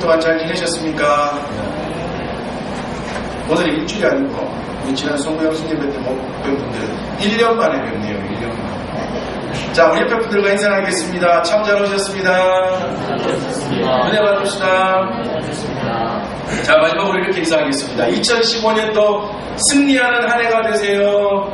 일주일 동안 잘 지내셨습니까? 오늘이 일주일이 아니고 우리 지난 송구영 스님한테 못 뵌 분들은 1년 만에 뵙네요. 1년 만에. 자, 우리 옆에 분들과 인사하겠습니다. 참 잘 오셨습니다. 은혜 받읍시다. 자, 마지막으로 이렇게 인사하겠습니다. 2015년도 승리하는 한 해가 되세요.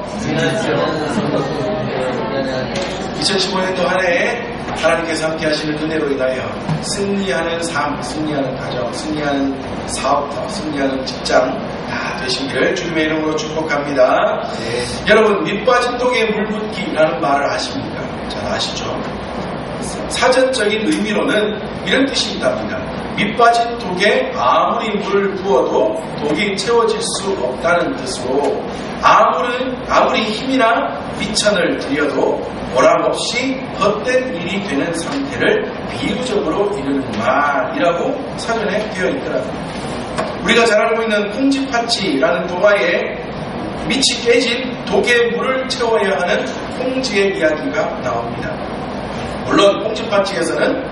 2015년도 한 해에 하나님께서 함께 하시는 은혜로 인하여 승리하는 삶, 승리하는 가정, 승리하는 사업터, 승리하는 직장 다 되시기를 주님의 이름으로 축복합니다. 네. 여러분, 밑빠진 독에 물 붓기라는 말을 아십니까? 잘 아시죠? 사전적인 의미로는 이런 뜻이 있답니다. 밑빠진 독에 아무리 물을 부어도 독이 채워질 수 없다는 뜻으로 아무리 힘이나 미천을 들여도 보람없이 헛된 일이 되는 상태를 비유적으로 이르는 말이라고 사전에 되어 있더라고요. 우리가 잘 알고 있는 콩쥐팥쥐라는 동화에 밑이 깨진 독에 물을 채워야 하는 콩쥐의 이야기가 나옵니다. 물론 콩쥐팥쥐에서는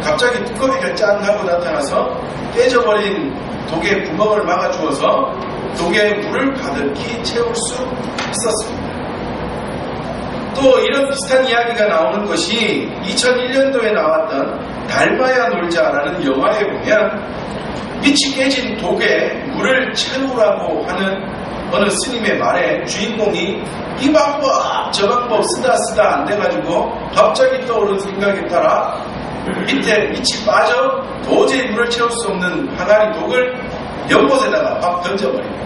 갑자기 뚜껑이가 짠 하고 나타나서 깨져버린 독의 구멍을 막아주어서 독에 물을 가득히 채울 수 있었습니다. 또 이런 비슷한 이야기가 나오는 것이 2001년도에 나왔던 닮아야 놀자라는 영화에 보면 밑이 깨진 독에 물을 채우라고 하는 어느 스님의 말에 주인공이 이 방법 저 방법 쓰다 안 돼가지고 갑자기 떠오른 생각에 따라 밑에 밑이 빠져 도저히 물을 채울 수 없는 항아리 독을 연못에다가 막 던져버립니다.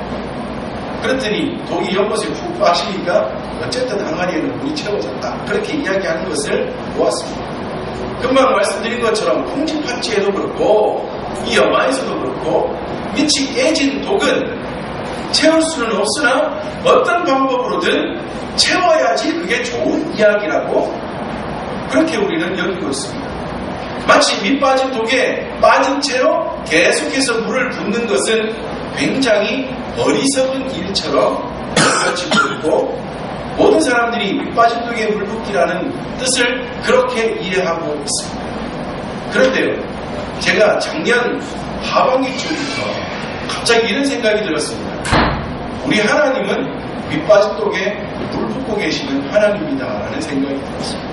그랬더니 독이 연못에 푹 빠지니까 어쨌든 항아리에는 물이 채워졌다. 그렇게 이야기하는 것을 보았습니다. 금방 말씀드린 것처럼 콩쥐팥쥐에도 그렇고 이 영화에서도 그렇고 밑이 깨진 독은 채울 수는 없으나 어떤 방법으로든 채워야지 그게 좋은 이야기라고 그렇게 우리는 여기고 있습니다. 마치 밑 빠진 독에 빠진 채로 계속해서 물을 붓는 것은 굉장히 어리석은 일처럼 느껴지고 있고 모든 사람들이 밑 빠진 독에 물 붓기라는 뜻을 그렇게 이해하고 있습니다. 그런데요, 제가 작년 하반기쯤부터 갑자기 이런 생각이 들었습니다. 우리 하나님은 밑 빠진 독에 물 붓고 계시는 하나님이다라는 생각이 들었습니다.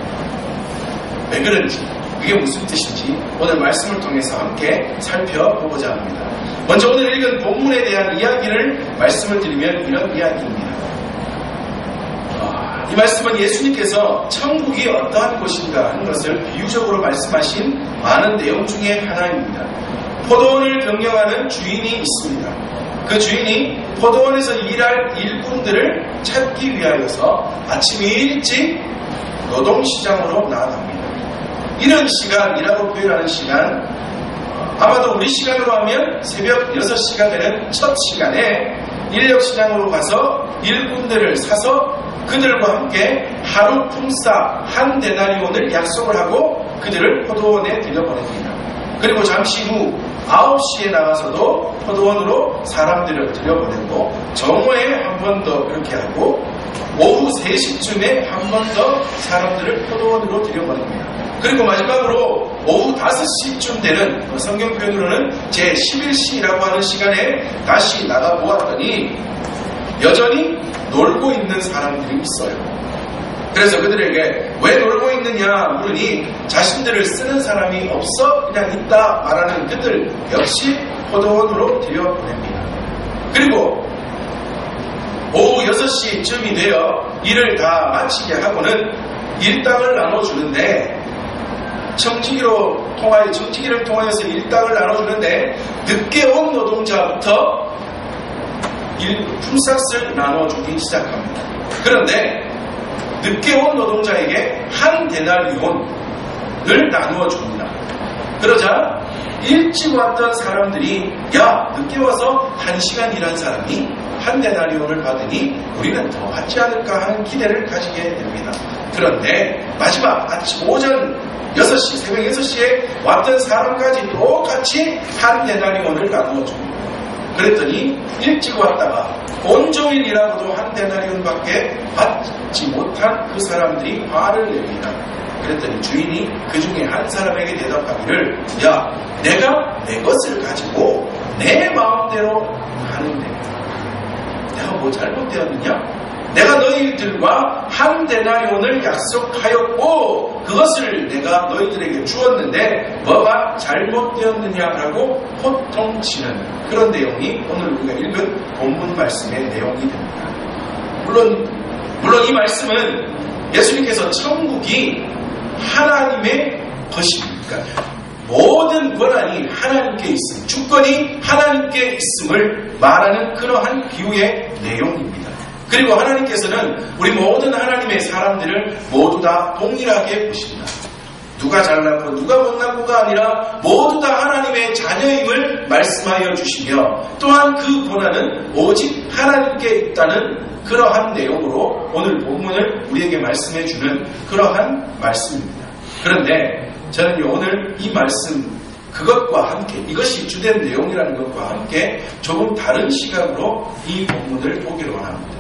왜 그런지, 그게 무슨 뜻인지 오늘 말씀을 통해서 함께 살펴보고자 합니다. 먼저 오늘 읽은 본문에 대한 이야기를 말씀을 드리면 이런 이야기입니다. 이 말씀은 예수님께서 천국이 어떠한 곳인가 하는 것을 비유적으로 말씀하신 많은 내용 중에 하나입니다. 포도원을 경영하는 주인이 있습니다. 그 주인이 포도원에서 일할 일꾼들을 찾기 위하여서 아침 일찍 노동시장으로 나아갑니다. 이런 시간이라고 표현하는 시간, 아마도 우리 시간으로 하면 새벽 6시가 되는 첫 시간에 인력시장으로 가서 일꾼들을 사서 그들과 함께 하루 품삯 한 데나리온을 약속을 하고 그들을 포도원에 들여보냅니다. 그리고 잠시 후 9시에 나가서도 포도원으로 사람들을 들여보내고 정오에 한 번 더 그렇게 하고 오후 3시쯤에 한 번 더 사람들을 포도원으로 들여보냅니다. 그리고 마지막으로 오후 5시쯤 되는 성경 표현으로는 제11시라고 하는 시간에 다시 나가보았더니 여전히 놀고 있는 사람들이 있어요. 그래서 그들에게 왜 놀고 있느냐 물으니 자신들을 쓰는 사람이 없어 그냥 있다 말하는 그들 역시 포도원으로 들여보냅니다. 그리고 오후 6시쯤이 되어 일을 다 마치게 하고는 일당을 나눠주는데 청지기를 통하여서 일당을 나눠주는데 늦게 온 노동자부터 품삯을 나눠주기 시작합니다. 그런데 늦게 온 노동자에게 한 데나리온을 나누어 줍니다. 그러자 일찍 왔던 사람들이 야, 늦게 와서 1시간 일한 사람이 한 데나리온을 받으니 우리는 더 받지 않을까 하는 기대를 가지게 됩니다. 그런데 마지막 아침 오전 6시, 새벽 6시에 왔던 사람까지 똑같이 한 데나리온을 나누어 줍니다. 그랬더니 일찍 왔다가 온종일 일하고도 한 데나리온밖에 받지 못한 그 사람들이 화를 냅니다. 그랬더니 주인이 그 중에 한 사람에게 대답하기를 야, 내가 내 것을 가지고 내 마음대로 하는데 내가 뭐 잘못되었느냐? 내가 너희들과 한 데나리온을 약속하였고 그것을 내가 너희들에게 주었는데 뭐가 잘못되었느냐라고 호통치는 그런 내용이 오늘 우리가 읽은 본문 말씀의 내용이 됩니다. 물론 이 말씀은 예수님께서 천국이 하나님의 것입니까? 모든 권한이 하나님께 있음, 주권이 하나님께 있음을 말하는 그러한 비유의 내용입니다. 그리고 하나님께서는 우리 모든 하나님의 사람들을 모두 다 동일하게 보십니다. 누가 잘났고 누가 못났고가 아니라 모두 다 하나님의 자녀임을 말씀하여 주시며 또한 그 권한은 오직 하나님께 있다는 그러한 내용으로 오늘 본문을 우리에게 말씀해 주는 그러한 말씀입니다. 그런데 저는 오늘 이 말씀 그것과 함께 이것이 주된 내용이라는 것과 함께 조금 다른 시각으로 이 본문을 보기를 원합니다.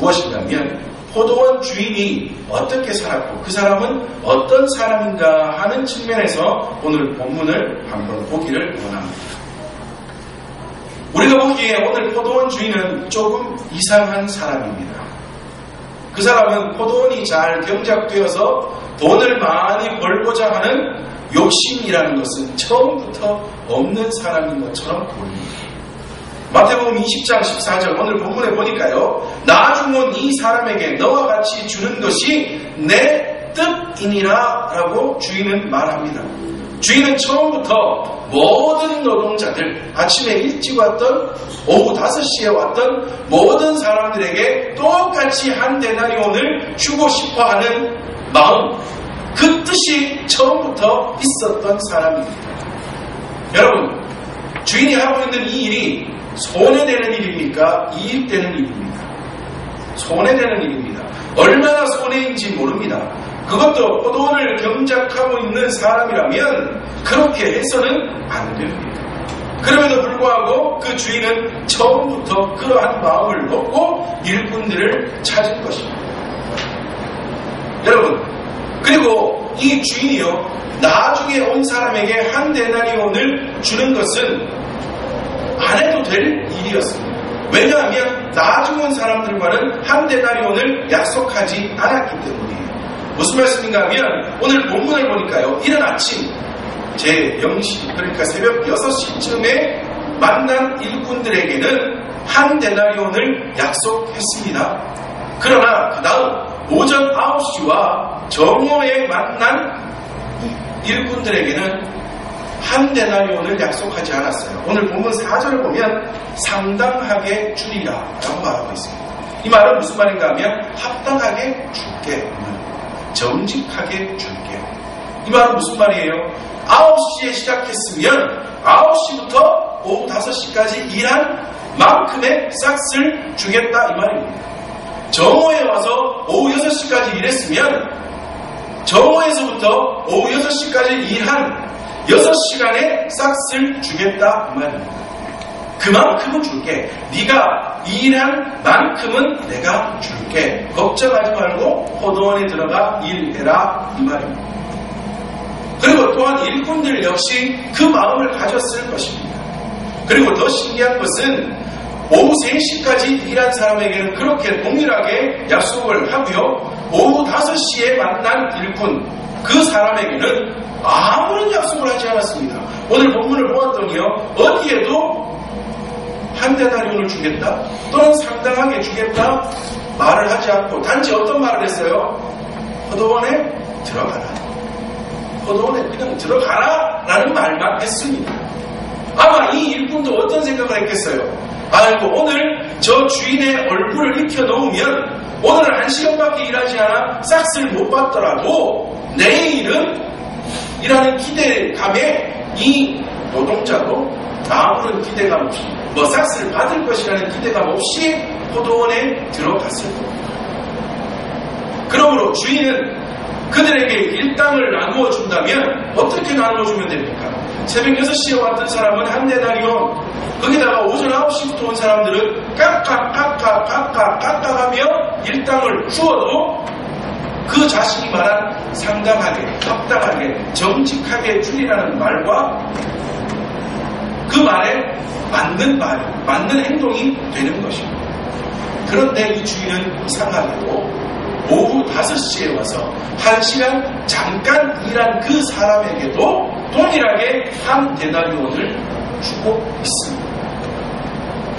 무엇이냐면 포도원 주인이 어떻게 살았고 그 사람은 어떤 사람인가 하는 측면에서 오늘 본문을 한번 보기를 원합니다. 우리가 보기에 오늘 포도원 주인은 조금 이상한 사람입니다. 그 사람은 포도원이 잘 경작되어서 돈을 많이 벌고자 하는 욕심이라는 것은 처음부터 없는 사람인 것처럼 보입니다. 마태복음 20장 14절 오늘 본문에 보니까요. 나중은 이 사람에게 너와 같이 주는 것이 내 뜻이니라 라고 주인은 말합니다. 주인은 처음부터 모든 노동자들 아침에 일찍 왔던 오후 5시에 왔던 모든 사람들에게 똑같이 한 데나리온을 주고 싶어하는 마음 그 뜻이 처음부터 있었던 사람입니다. 여러분 주인이 하고 있는 이 일이 손해되는 일입니까? 이익되는 일입니까? 손해되는 일입니다. 얼마나 손해인지 모릅니다. 그것도 포도원을 경작하고 있는 사람이라면 그렇게 해서는 안 됩니다. 그럼에도 불구하고 그 주인은 처음부터 그러한 마음을 먹고 일꾼들을 찾은 것입니다. 여러분 그리고 이 주인이요 나중에 온 사람에게 한 데나리온을 주는 것은 안 해도 될 일이었습니다. 왜냐하면 나중 온 사람들과는 한 데나리온을 약속하지 않았기 때문이에요. 무슨 말씀인가 하면 오늘 본문을 보니까요. 이른 아침 제 0시 그러니까 새벽 6시쯤에 만난 일꾼들에게는 한 데나리온을 약속했습니다. 그러나 그 다음 오전 9시와 정오에 만난 일꾼들에게는 한 데나리온을 약속하지 않았어요. 오늘 본문 4절을 보면 상당하게 주리라 라고 말하고 있습니다. 이 말은 무슨 말인가 하면 합당하게 줄게, 정직하게 줄게. 이 말은 무슨 말이에요? 9시에 시작했으면 9시부터 오후 5시까지 일한 만큼의 싹을 주겠다 이 말입니다. 정오에 와서 오후 6시까지 일했으면 정오에서부터 오후 6시까지 일한 6시간의 싹을 주겠다 이 말입니다. 그만큼은 줄게. 네가 일한 만큼은 내가 줄게. 걱정하지 말고 포도원에 들어가 일해라 이 말입니다. 그리고 또한 일꾼들 역시 그 마음을 가졌을 것입니다. 그리고 더 신기한 것은 오후 3시까지 일한 사람에게는 그렇게 동일하게 약속을 하고요. 오후 5시에 만난 일꾼 그 사람에게는 아무런 약속을 하지 않았습니다. 오늘 본문을 보았더니요. 어디에도 한 데나리온을 주겠다 또는 상당하게 주겠다 말을 하지 않고 단지 어떤 말을 했어요? 포도원에 들어가라. 포도원에 그냥 들어가라 라는 말만 했습니다. 아마 이 일꾼도 어떤 생각을 했겠어요? 아이고 오늘 저 주인의 얼굴을 익혀놓으면 오늘은 1시간밖에 일하지 않아 싹을 못 받더라도 내일은 이라는 기대감에 이 노동자도 아무런 기대감 없이 싹을 받을 것이라는 기대감 없이 포도원에 들어갔을 겁니다. 그러므로 주인은 그들에게 일당을 나누어 준다면 어떻게 나누어 주면 됩니까? 새벽 6시에 왔던 사람은 한 데나리온, 거기다가 오전 9시부터 온 사람들은 깎아가며 일당을 주어도 그 자신이 말한 상당하게, 합당하게, 정직하게 줄이라는 말과 그 말에 맞는 말, 맞는 행동이 되는 것입니다. 그런데 이 주인은 이상하게도 오후 5시에 와서 1시간 잠깐 일한 그 사람에게도 동일하게 한 데나리온을 주고 있습니다.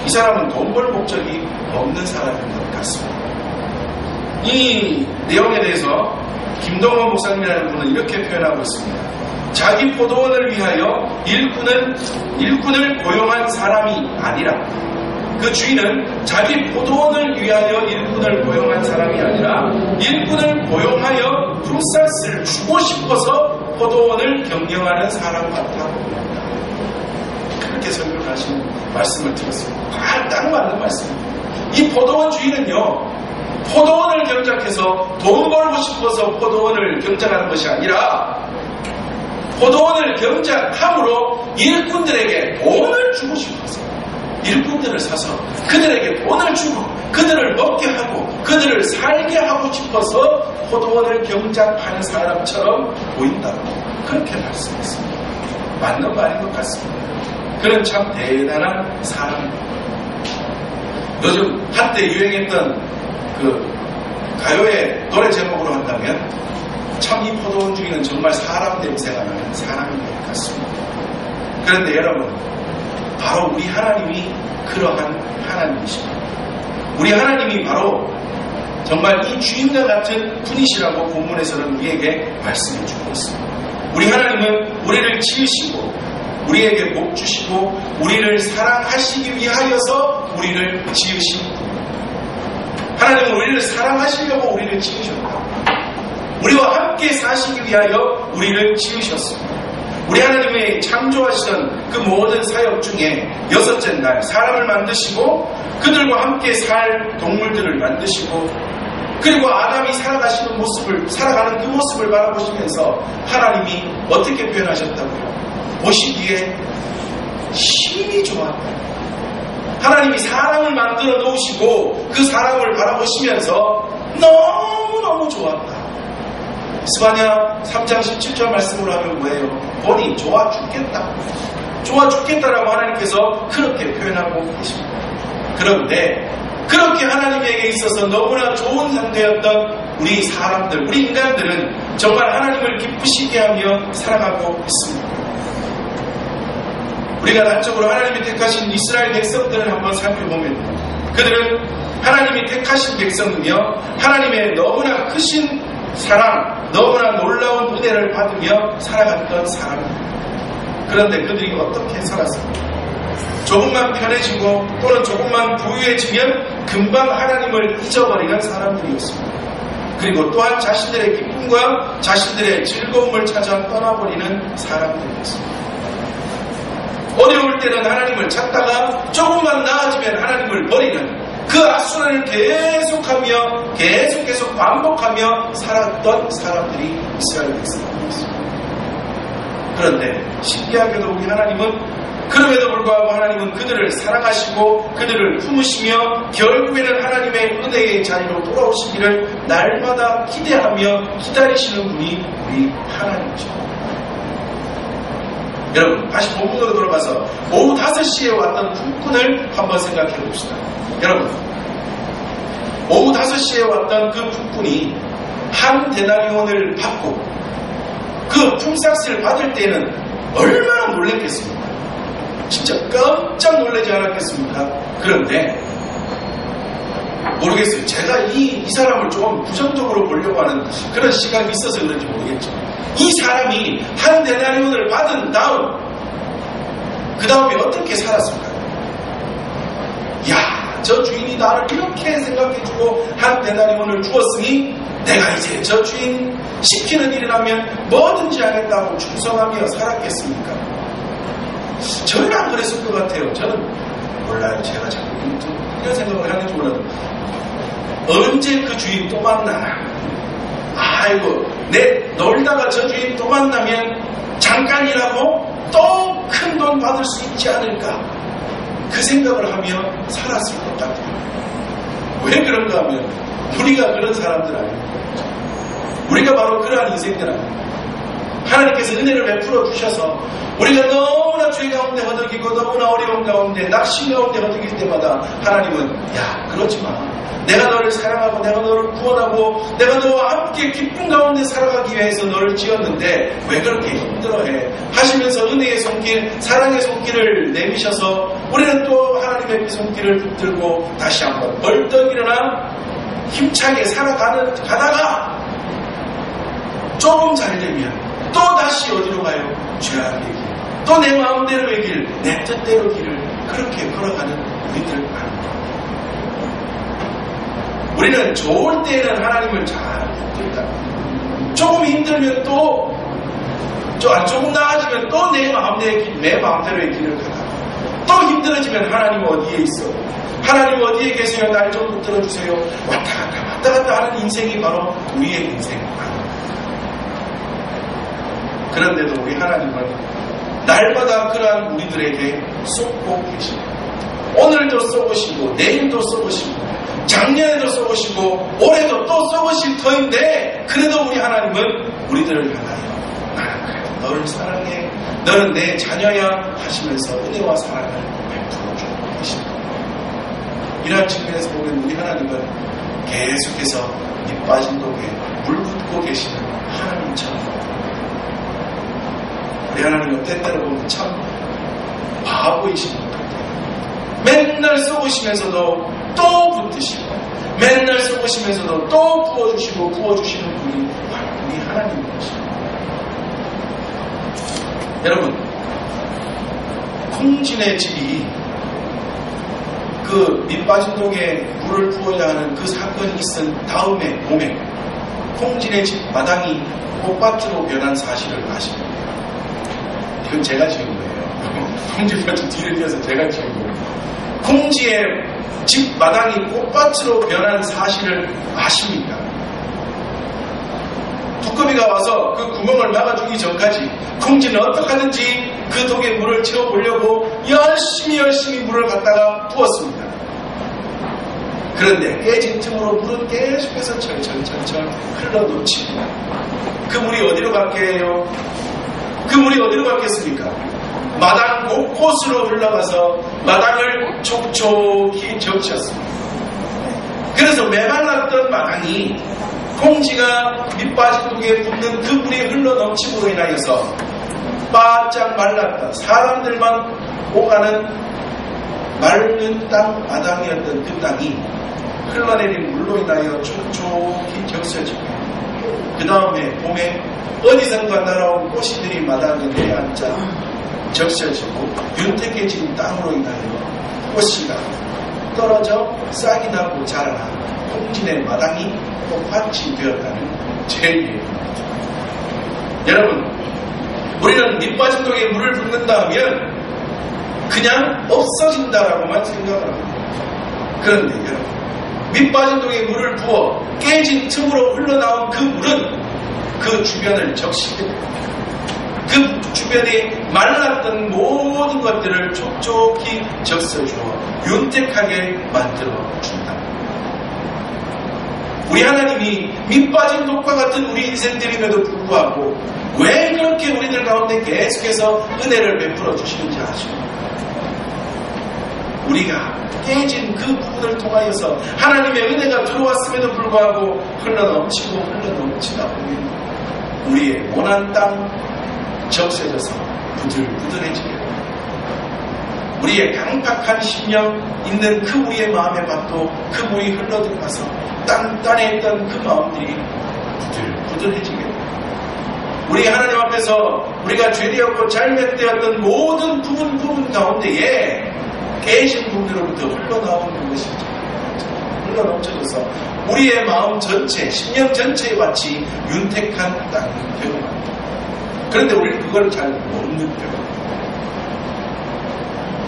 이 사람은 돈 벌 목적이 없는 사람인 것 같습니다. 이 내용에 대해서 김동원 목사님이라는 분은 이렇게 표현하고 있습니다. 자기 포도원을 위하여 일꾼을 고용한 사람이 아니라, 그 주인은 자기 포도원을 위하여 일꾼을 고용한 사람이 아니라 일꾼을 고용하여 품삯을 주고 싶어서 포도원을 경영하는 사람 같아 보인다. 그렇게 설명하시는 말씀을 들었습니다. 딱 맞는 말씀입니다. 이 포도원 주인은요, 포도원을 경작해서 돈 벌고 싶어서 포도원을 경작하는 것이 아니라 포도원을 경작함으로 일꾼들에게 돈을 주고 싶어서 일꾼들을 사서 그들에게 돈을 주고 그들을 먹게 하고 그들을 살게 하고 싶어서 포도원을 경작하는 사람처럼 보인다고 그렇게 말씀했습니다. 맞는 말인 것 같습니다. 그는 참 대단한 사람입니다. 요즘 한때 유행했던 그 가요의 노래 제목으로 한다면 참 이 포도원 주인은 정말 사람 냄새가 나는 사람인 것 같습니다. 그런데 여러분, 바로 우리 하나님이 그러한 하나님이십니다. 우리 하나님이 바로 정말 이 주인과 같은 분이시라고 본문에서는 우리에게 말씀해 주고 있습니다. 우리 하나님은 우리를 지으시고 우리에게 복 주시고 우리를 사랑하시기 위하여서 우리를 지으신 분입니다. 하나님은 우리를 사랑하시려고 우리를 지으셨다. 우리와 함께 사시기 위하여 우리를 지으셨습니다. 우리 하나님의 창조하시던 그 모든 사역 중에 6째 날 사람을 만드시고 그들과 함께 살 동물들을 만드시고 그리고 아담이 살아가는 그 모습을 바라보시면서 하나님이 어떻게 표현하셨다고요? 보시기에 심히 좋았다. 하나님이 사람을 만들어 놓으시고 그 사람을 바라보시면서 너무너무 좋았다. 스바냐 3장 17절 말씀으로 하면 뭐예요? 보니 좋아 죽겠다. 좋아 죽겠다라고 하나님께서 그렇게 표현하고 계십니다. 그런데 그렇게 하나님에게 있어서 너무나 좋은 상태였던 우리 사람들, 우리 인간들은 정말 하나님을 기쁘시게 하며 살아가고 있습니다. 우리가 단적으로 하나님이 택하신 이스라엘 백성들을 한번 살펴보면 그들은 하나님이 택하신 백성이며 하나님의 너무나 크신 사랑, 너무나 놀라운 은혜를 받으며 살아갔던 사람입니다. 그런데 그들이 어떻게 살았습니까? 조금만 편해지고 또는 조금만 부유해지면 금방 하나님을 잊어버리는 사람들이었습니다. 그리고 또한 자신들의 기쁨과 자신들의 즐거움을 찾아 떠나버리는 사람들이었습니다. 어려울 때는 하나님을 찾다가 조금만 나아지면 하나님을 버리는 그 악순환을 계속 반복하며 살았던 사람들이 이스라엘 백성들이었습니다. 그런데 신기하게도 우리 하나님은 그럼에도 불구하고 하나님은 그들을 사랑하시고 그들을 품으시며 결국에는 하나님의 은혜의 자리로 돌아오시기를 날마다 기대하며 기다리시는 분이 우리 하나님이십니다. 여러분, 다시 본문으로 돌아가서 오후 5시에 왔던 품꾼을 한번 생각해 봅시다. 여러분, 오후 5시에 왔던 그 품꾼이 한 데나리온을 받고 그 품삯을 받을 때는 얼마나 놀랐겠습니까? 진짜 깜짝 놀라지 않았겠습니까? 그런데 모르겠어요. 제가 이 사람을 좀 부정적으로 보려고 하는 그런 시각이 있어서 그런지 모르겠죠. 이 사람이 한 데나리온을 받은 다음 그 다음에 어떻게 살았을까요? 야, 저 주인이 나를 이렇게 생각해주고 한 데나리온을 주었으니 내가 이제 저 주인 시키는 일이라면 뭐든지 하겠다고 충성하며 살았겠습니까? 저는 안 그랬을 것 같아요. 저는 몰라요. 제가 자꾸 이런 생각을 하는지 몰라도 언제 그 주인 또 만나나? 아이고, 내 놀다가 저 주인 또 만나면 잠깐이라도 또 큰 돈 받을 수 있지 않을까? 그 생각을 하며 살았을 것 같아요. 왜 그런가 하면 우리가 그런 사람들 아닙니까? 우리가 바로 그러한 인생들 아닙니까? 하나님께서 은혜를 베풀어 주셔서 우리가 너무나 죄 가운데 허덕이고 너무나 어려운 가운데 낙심 가운데 허덕일 때마다 하나님은 야 그러지 마. 내가 너를 사랑하고 내가 너를 구원하고 내가 너와 함께 기쁨 가운데 살아가기 위해서 너를 지었는데 왜 그렇게 힘들어해 하시면서 은혜의 손길 사랑의 손길을 내미셔서 우리는 또 하나님의 그 손길을 붙들고 다시 한번 벌떡 일어나 힘차게 가다가 조금 잘 되면 또 다시 어디로 가요? 죄악의 길. 또 내 마음대로의 길, 내 뜻대로 길을 그렇게 걸어가는 우리들 아닙니다. 우리는 좋을 때에는 하나님을 잘 붙들다. 조금 힘들면 조금 나아지면 또 내 마음대로의 길을 가다가 또 힘들어지면 하나님 어디에 있어? 하나님 어디에 계세요? 날 좀 붙들어주세요. 왔다 갔다 하는 인생이 바로 우리의 인생입니다. 그런데도 우리 하나님은 날마다 그러한 우리들에게 쏟고 계십니다. 오늘도 쏘으시고 내일도 쏘으시고 작년에도 쏘으시고 올해도 또 쏘으실 터인데 그래도 우리 하나님은 우리들을 향하여 나는 그래도 너를 사랑해 너는 내 자녀야 하시면서 은혜와 사랑을 베풀어주고 계십니다. 이러한 측면에서 보면 우리 하나님은 계속해서 밑 빠진 독에 물 붓고 계시는 하나님처럼 우리 하나님은 때때로 보면 참 바보이신 것 같아요. 맨날 쏘으시면서도 또 붙드시고 맨날 쏘으시면서도 또 부어주시는 분이 바로 우리 하나님이십니다. 여러분 콩진의 집이 그 밑빠진 독에 물을 부어야 하는 그 사건이 있은 다음에 봄에 콩진의 집 마당이 꽃밭으로 변한 사실을 아십니까? 이건 제가 지은 거예요. 콩지밭 뒤를 띄어서 제가 지은 거예요. 콩지의 집 마당이 꽃밭으로 변한 사실을 아십니까? 두꺼비가 와서 그 구멍을 막아주기 전까지 콩지는 어떻게 하든지 그 독에 물을 채워보려고 열심히 물을 갖다가 부었습니다. 그런데 깨진 틈으로 물은 계속해서 철철 흘러놓칩니다. 그 물이 어디로 갔게요? 그 물이 어디로 갔겠습니까? 마당 곳곳으로 흘러가서 마당을 촉촉히 적셨습니다. 그래서 메말랐던 마당이 콩지가 밑빠진 독에 붙는 그 물이 흘러넘침으로 인하여서 바짝 말랐다. 사람들만 오가는 마른 땅 마당이었던 그 땅이 흘러내린 물로 인하여 촉촉히 적셔지고 그 다음에 봄에 어디선가 날아온 꽃이들이 마당에 내앉아 적셔지고 윤택해진 땅으로 인하여 꽃씨가 떨어져 싹이 나고 자라나 콩진의 마당이 꽃밭이 되었다는 제일입니다. 여러분 우리는 밑빠진 독에 물을 붓는다 하면 그냥 없어진다라고만 생각을 합니다. 그런데 여러분 밑빠진 독에 물을 부어 깨진 틈으로 흘러나온 그 물은 그 주변을 적시게 됩니다. 그 주변에 말랐던 모든 것들을 촉촉히 적셔주어 윤택하게 만들어준다. 우리 하나님이 밑빠진 독과 같은 우리 인생들임에도 불구하고 왜 그렇게 우리들 가운데 계속해서 은혜를 베풀어 주시는지 아십니까? 우리가 깨진 그 부분을 통하여서 하나님의 은혜가 들어왔음에도 불구하고 흘러넘치다 보면 우리의 모난 땅 적셔져서 부들부들해지게 됩니다. 우리의 강팍한 심령 있는 그 우리의 마음의 밭도 그 물이 흘러들어가서 단단했던 그 마음들이 부들부들해지게 됩니다. 우리 하나님 앞에서 우리가 죄되었고 잘못되었던 모든 부분 가운데에 깨진 부분으로부터 흘러나오는 것이 흘러넘쳐져서 우리의 마음 전체, 심령 전체에 마치 윤택한 땅이 되고 맙니다. 그런데 우리는 그걸 잘 못 느껴요.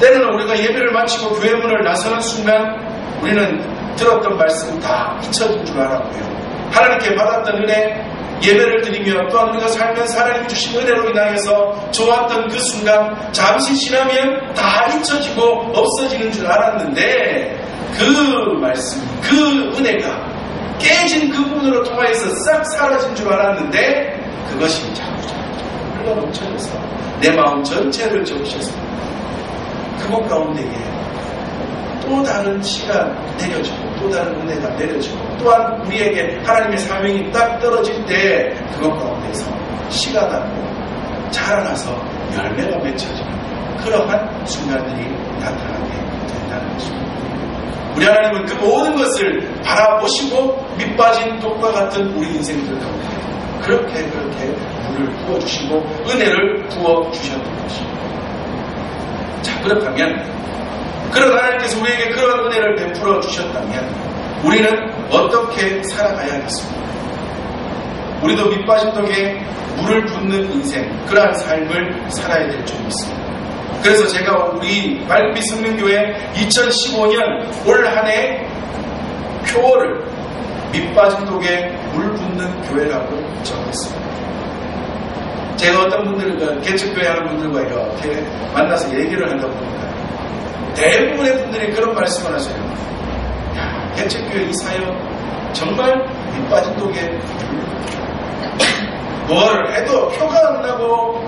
때로는 우리가 예배를 마치고 교회 문을 나서는 순간 우리는 들었던 말씀 다 잊혀진 줄 알았고요. 하나님께 받았던 은혜, 예배를 드리며 또한 우리가 살면서 하나님 주신 은혜로 인하여서 좋았던 그 순간 잠시 지나면 다 잊혀지고 없어지는 줄 알았는데 그 말씀, 그 은혜가 깨진 그 부분으로 통하여서 싹 사라진 줄 알았는데 그것이 자꾸 흘러 넘쳐져서 내 마음 전체를 적으셔서 그곳 가운데에 또 다른 씨가 내려지고 또 다른 은혜가 내려지고 또한 우리에게 하나님의 사명이 딱 떨어질 때 그것 가운데서 씨가 닿고 자라나서 열매가 맺혀지는 그러한 순간들이 나타나게 된다는 것입니다. 우리 하나님은 그 모든 것을 바라보시고 밑빠진 독과 같은 우리 인생들 가운데 그렇게 물을 부어주시고 은혜를 부어주셨던 것입니다. 자, 그렇다면 그런 하나님께서 우리에게 그런 은혜를 베풀어 주셨다면 우리는 어떻게 살아가야겠습니까? 우리도 밑빠진 독에 물을 붓는 인생, 그러한 삶을 살아야 될 줄 믿습니다. 그래서 제가 우리 말빛 성령교회 2015년 올 한 해 표어를 밑빠진 독에 물 붓는 교회라고 정했습니다. 제가 어떤 분들과 개척교회 하는 분들과 이렇게 만나서 얘기를 한다 보니까 대부분의 분들이 그런 말씀을 하세요. 야, 개척교회 이 사역 정말 밑빠진 독에 뭘 해도 표가 안 나고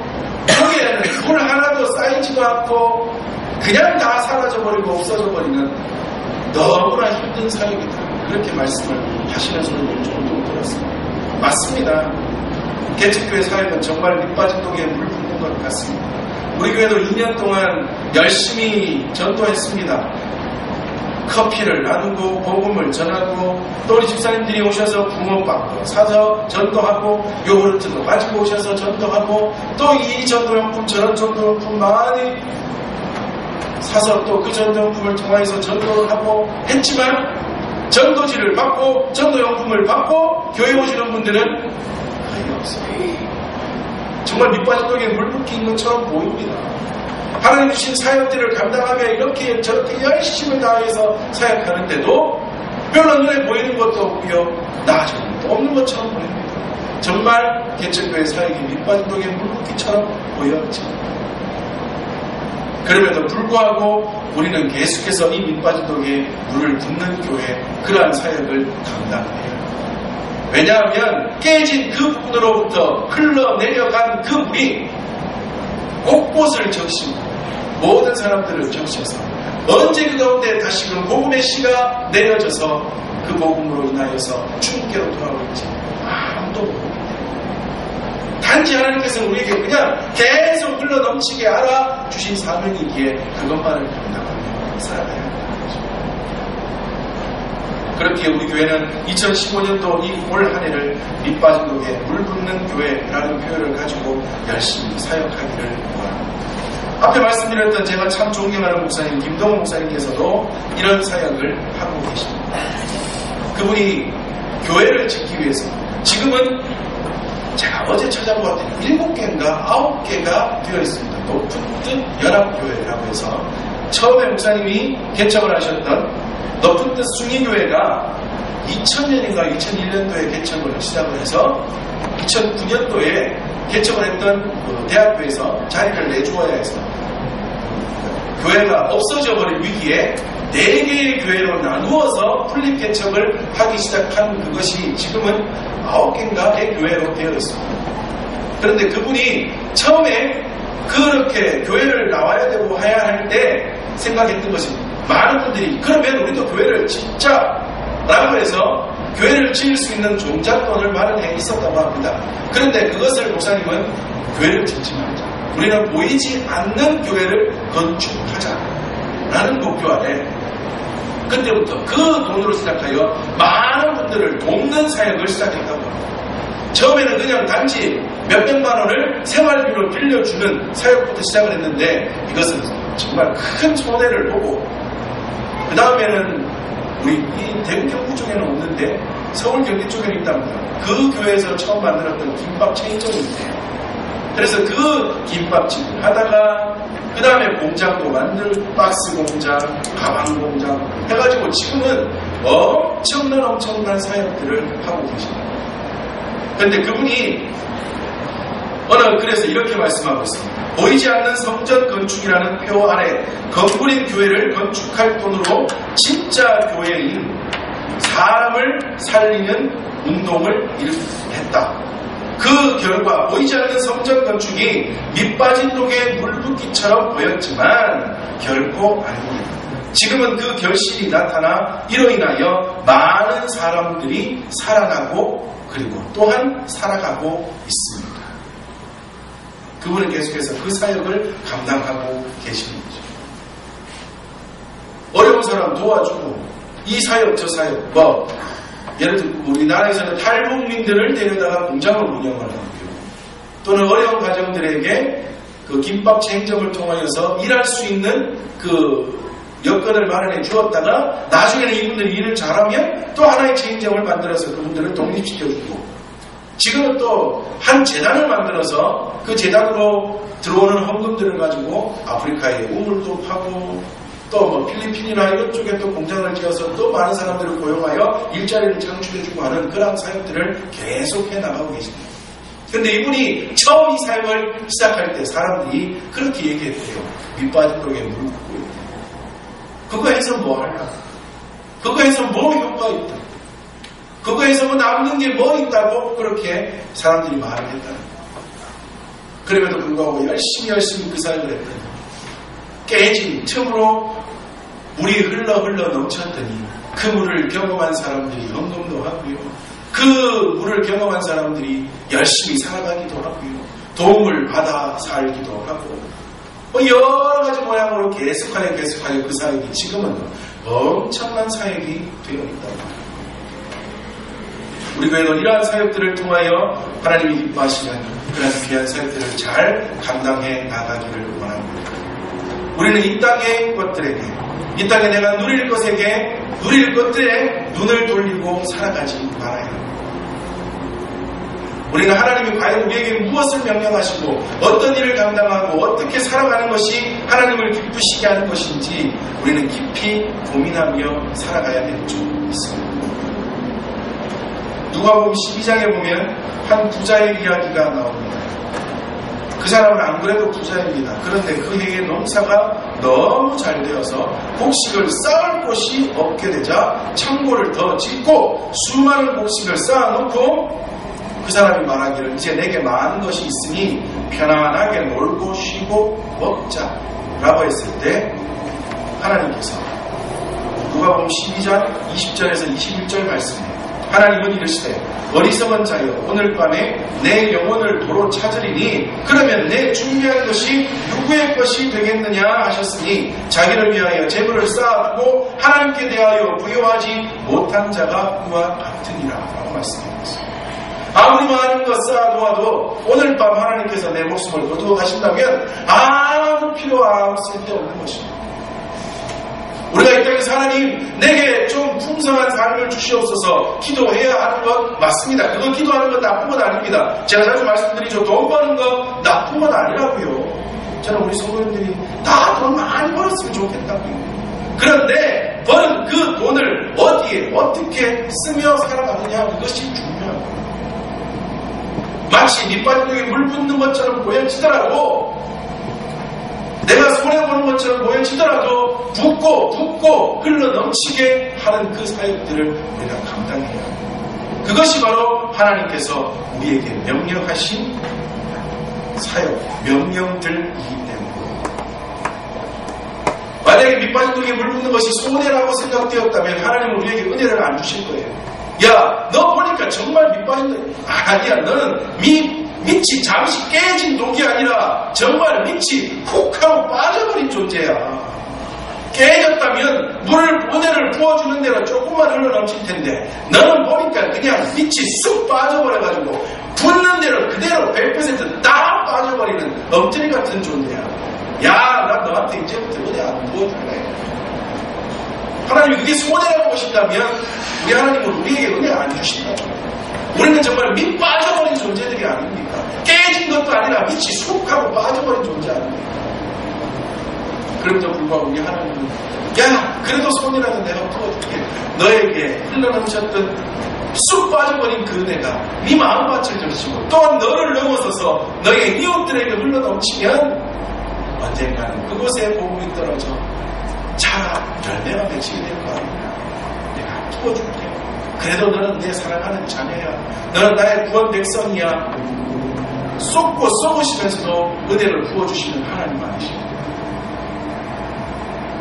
거기에는 물 하나도 쌓이지도 않고 그냥 다 사라져버리고 없어져버리는 너무나 힘든 사역이다. 그렇게 말씀을 하시는 소리를 종종 들었습니다. 맞습니다. 개척교회 사역은 정말 밑빠진 독에 물 붓는 것 같습니다. 우리 교회도 2년 동안 열심히 전도했습니다. 커피를 나누고 복음을 전하고 또 우리 집사님들이 오셔서 붕어빵도 사서 전도하고 요구르트도 가지고 오셔서 전도하고 또 이 전도용품 저런 전도용품 많이 사서 또 그 전도용품을 통해서 전도를 하고 했지만 전도지를 받고 전도용품을 받고 교회 오시는 분들은 거의 없어요. 정말 밑빠진 독에 물 붓기 것처럼 보입니다. 하나님 주신 사역들을 감당하며 이렇게 저렇게 열심을 다해서 사역하는데도 별로 눈에 보이는 것도 없고요. 나아지는 것도 없는 것처럼 보입니다. 정말 개척교회 사역이 밑빠진 독에 물 붓기처럼 보였죠. 그럼에도 불구하고 우리는 계속해서 이 밑빠진 독에 물을 붓는 교회 그러한 사역을 감당해야 합니다. 왜냐하면 깨진 그 부분으로부터 흘러내려간 그 물이 곳곳을 적시고 모든 사람들을 적셔서 언제 그 가운데 다시금 복음의 씨가 내려져서 그 복음으로 인하여서 주님께로 돌아올지 아무도 모릅니다. 단지 하나님께서는 우리에게 그냥 계속 흘러넘치게 알아주신 사명이기에 그것만을 감당하며 살아가야 한다는 것입니다. 그렇게 우리 교회는 2015년도 이 올 한 해를 밑빠진 독에 물 붓는 교회라는 표현을 가지고 열심히 사역하기를 원합니다. 앞에 말씀드렸던 제가 참 존경하는 목사님 김동호 목사님께서도 이런 사역을 하고 계십니다. 그분이 교회를 짓기 위해서 지금은 제가 어제 찾아보았더니 7개인가 9개가 되어 있습니다. 높은 뜻 연합교회라고 해서 처음에 목사님이 개척을 하셨던 높은 뜻 숭의교회가 2000년인가 2001년도에 개척을 시작을 해서 2009년도에 개척을 했던 그 대학교에서 자리를 내주어야 해서 교회가 없어져 버릴 위기에 4개의 교회로 나누어서 분립 개척을 하기 시작한 그것이 지금은 9개인가의 교회로 되어 있습니다. 그런데 그분이 처음에 그렇게 교회를 나와야 되고 해야 할 때 생각했던 것이 많은 분들이 그러면 우리도 교회를 짓자 라고 해서 교회를 지을 수 있는 종잣돈을 마련해 있었다고 합니다. 그런데 그것을 목사님은 교회를 짓지 말자. 우리는 보이지 않는 교회를 건축하자라는 목표 아래 그때부터 그 돈으로 시작하여 많은 분들을 돕는 사역을 시작했다고 합니다. 처음에는 그냥 단지 몇백만 원을 생활비로 빌려주는 사역부터 시작을 했는데 이것은 정말 큰 손해를 보고 그 다음에는 우리 이 대구 경북 쪽에는 없는데 서울 경기 쪽에는 있답니다. 그 교회에서 처음 만들었던 김밥 체인점이 있대요. 그래서 그 김밥집을 하다가 그 다음에 공장도 만들 박스 공장, 가방 공장 해가지고 지금은 엄청난 사역들을 하고 계십니다. 그런데 그분이 그래서 이렇게 말씀하고 있습니다. 보이지 않는 성전 건축이라는 표 아래 건물인 교회를 건축할 돈으로 진짜 교회인 사람을 살리는 운동을 했다. 그 결과 보이지 않는 성전 건축이 밑빠진 독에 물 붓기처럼 보였지만 결코 아닙니다. 지금은 그 결실이 나타나 이로 인하여 많은 사람들이 살아나고 그리고 또한 살아가고 있습니다. 그분은 계속해서 그 사역을 감당하고 계시는 거죠. 어려운 사람 도와주고 이 사역 저 사역 예를 들어 우리나라에서는 탈북민들을 데려다가 공장을 운영을 하고요. 또는 어려운 가정들에게 그 김밥 체인점을 통하여서 일할 수 있는 그 여건을 마련해 주었다가 나중에는 이분들이 일을 잘하면 또 하나의 체인점을 만들어서 그분들을 독립시켜주고 지금은 또 한 재단을 만들어서 그 재단으로 들어오는 헌금들을 가지고 아프리카에 우물도 파고 또 필리핀이나 이런 쪽에 또 공장을 지어서 또 많은 사람들을 고용하여 일자리를 창출해주고 하는 그런 사역들을 계속해 나가고 계십니다. 그런데 이분이 처음 이 사역을 시작할 때 사람들이 그렇게 얘기했대요. 밑빠진 독에 물을 붓고 있다. 그거 해서 뭐 할까? 그거 해서 뭐 효과가 있다? 그거 해서 뭐 남는 게 뭐 있다고 그렇게 사람들이 말을 했다는 거예요. 그럼에도 불구하고 열심히 그 사역을 했더니 깨진 틈으로 물이 흘러 넘쳤더니 그 물을 경험한 사람들이 헌금도 하고요. 그 물을 경험한 사람들이 열심히 살아가기도 하고요. 도움을 받아 살기도 하고 여러 가지 모양으로 계속하여 그 사역이 지금은 엄청난 사역이 되어 있다. 우리 교회는 이러한 사역들을 통하여 하나님이 기뻐하시는 그런 귀한 사역들을 잘 감당해 나가기를 원합니다. 우리는 이 땅의 것들에게, 이 땅에 내가 누릴 것들에 눈을 돌리고 살아가지 말아야 합니다. 우리는 하나님이 과연 우리에게 무엇을 명령하시고 어떤 일을 감당하고 어떻게 살아가는 것이 하나님을 기쁘시게 하는 것인지 우리는 깊이 고민하며 살아가야 될 줄 믿습니다. 누가복음 12장에 보면 한 부자의 이야기가 나옵니다. 그 사람은 안 그래도 부자입니다. 그런데 그 해의 농사가 너무 잘 되어서 곡식을 쌓을 곳이 없게 되자 창고를 더 짓고 수많은 곡식을 쌓아놓고 그 사람이 말하기를 이제 내게 많은 것이 있으니 편안하게 놀고 쉬고 먹자 라고 했을 때 하나님께서 누가복음 12장 20절에서 21절 말씀에 하나님은 이르시되 어리석은 자여 오늘 밤에 내 영혼을 도로 찾으리니 그러면 내 준비한 것이 누구의 것이 되겠느냐 하셨으니 자기를 위하여 재물을 쌓아두고 하나님께 대하여 부여하지 못한 자가 그와 같으니라 라고 말씀하셨습니다. 아무리 많은 것 쌓아두어도 오늘 밤 하나님께서 내 목숨을 거두어 가신다면 아무 필요 아무 쓸데없는 것입니다. 우리가 이 땅에서 하나님 내게 좀 풍성한 삶을 주시옵소서 기도해야 하는 것 맞습니다. 그거 기도하는 건 나쁜 건 아닙니다. 제가 자주 말씀드리죠. 돈 버는 거 나쁜 건 아니라고요. 저는 우리 성도님들이 다 돈 많이 벌었으면 좋겠다고요. 그런데 버는 그 돈을 어디에 어떻게 쓰며 살아가느냐 그것이 중요합니다. 마치 밑빠진 독에 물 붓는 것처럼 보여지더라도 내가 손해보는 것처럼 보여지더라도 붓고 흘러넘치게 하는 그 사역들을 우리가 감당해야 합니다. 그것이 바로 하나님께서 우리에게 명령하신 사역, 명령들이기 때문에 만약에 밑빠진 독에 물 붓는 것이 손해라고 생각되었다면 하나님은 우리에게 은혜를 안 주실 거예요. 야, 너 보니까 정말 밑빠진 독 아니야. 너는 밑이 잠시 깨진 독이 아니라 정말 밑이 훅 하고 빠져버린 존재야. 깨졌다면 은혜를 부어주는 대로 조금만 흘러넘칠 텐데 너는 보니까 그냥 밑이 쑥 빠져버려가지고 붓는 대로 그대로 100% 다 빠져버리는 엉터리 같은 존재야. 야, 나 너한테 이제부터 은혜 안 부어줄래. 하나님이 그게 손해라고 보신다면 우리 하나님은 우리에게 은혜 안 주신다. 우리는 정말 밑 빠져버린 존재들이 아닙니까? 깨진 것도 아니라 밑이 쑥 하고 빠져버린 존재 아닙니까? 그럼에도 불구하고 우리 하나님은 야, 그래도 손이라도 내가 부어줄게. 너에게 흘러넘쳤던 쑥 빠져버린 그 은혜가 네 마음밭을 적시고 또한 너를 넘어서서 너의 이웃들에게 흘러넘치면 언젠가는 그곳에 복음이 떨어져 잘 열매가 맺히게 될 거 아닙니까? 내가 부어줄게. 그래도 너는 내 사랑하는 자녀야. 너는 나의 구원 백성이야. 쏟고 쏘으시면서도 은혜를 부어주시는 하나님 아니십니까?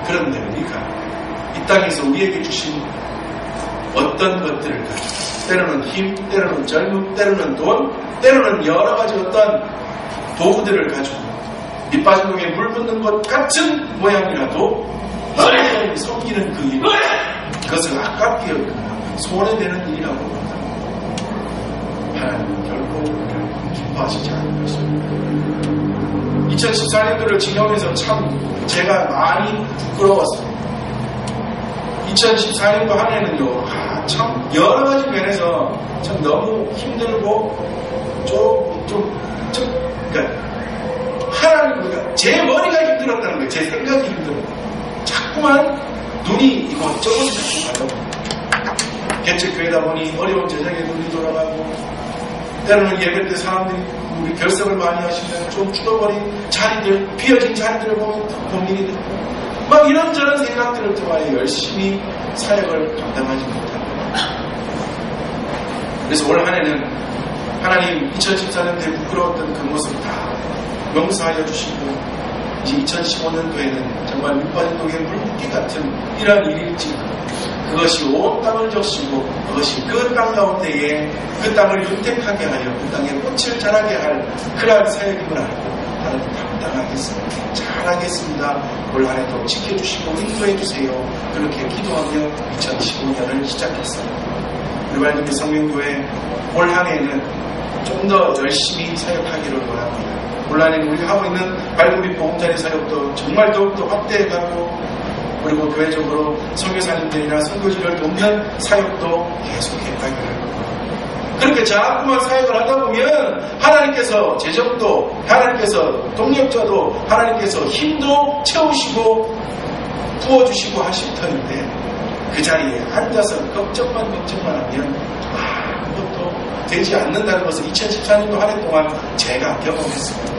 그런데 우리가 이 땅에서 우리에게 주신 어떤 것들을 가지고 때로는 힘, 때로는 젊음, 때로는 돈, 때로는 여러 가지 어떤 도구들을 가지고 밑빠진 독에 물 붓는 것 같은 모양이라도 하나님을 섬기는 그 일, 그것을 아깝게 여기거나 손해되는 일이라고 본다. 하나님은 결코 우리를 기뻐하시지 않을 것입니다. 2014년도를 지나면서 참 제가 많이 부끄러웠습니다. 2014년도 한 해는요, 참 여러 가지 면에서 참 너무 힘들고 그러니까 하나님, 제 머리가 힘들었다는 거예요. 제 생각이 힘들었다. 자꾸만 눈이 이것저것 자꾸 가다 개척교회다 보니 어려운 제작에 눈이 돌아가고, 때로는 예배 때 사람들이 우리 결석을 많이 하시면 좀 죽어버린 자리들, 비어진 자리들을 보면 고민이 되고, 막 이런저런 생각들을 통하여 열심히 사역을 감당하지 못합니다. 그래서 올 한 해는 하나님 2014년도에 부끄러웠던 그 모습 다 용서하여 주시고, 이제 2015년도에는 정말 밑빠진 독에 물붓기 같은 이러한 일일지 그것이 온 땅을 적시고 그것이 그 땅 가운데에 그 땅을 윤택하게 하여 그 땅에 꽃을 자라게 할 그러한 사역임을 알고 하나님 감당하겠습니다. 잘하겠습니다. 올 한 해도 지켜주시고 인도해 주세요. 그렇게 기도하며 2015년을 시작했어요. 우리 말씀의 성명교회 올 한 해는 좀 더 열심히 사역하기를 원합니다. 올 한 해는 우리가 하고 있는 발굽이 보험자리 사역도 정말 더욱더 확대해가고, 그리고 교회적으로 선교사님들이나 선교지를 돕는 사역도 계속해가기를 원합니다. 그렇게 자꾸만 사역을 하다 보면 하나님께서 재정도, 하나님께서 동력자도, 하나님께서 힘도 채우시고 부어주시고 하실 터인데, 그 자리에 앉아서 걱정만 하면 아무것도 되지 않는다는 것을 2014년도 한 해 동안 제가 경험했습니다.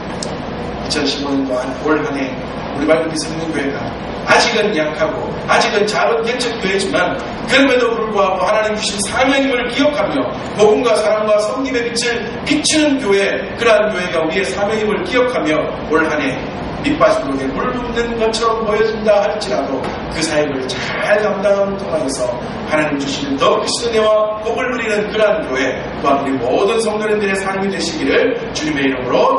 2015년도 올 한 해 우리 발굽이 성령교회가 아직은 약하고 아직은 작은 개척교회지만 그럼에도 불구하고 하나님 주신 사명임을 기억하며 복음과 사랑과 섬김의 빛을 비추는 교회, 그러한 교회가 우리의 사명임을 기억하며 올 한 해 밑빠진 독에 물 붓는 것처럼 보여진다 할지라도 그 사역을 잘 감당함을 통하여서 하나님 주시는 더 크신 은혜와 복을 누리는 그러한 교회, 또한 우리 모든 성도님들의 삶이 되시기를 주님의 이름으로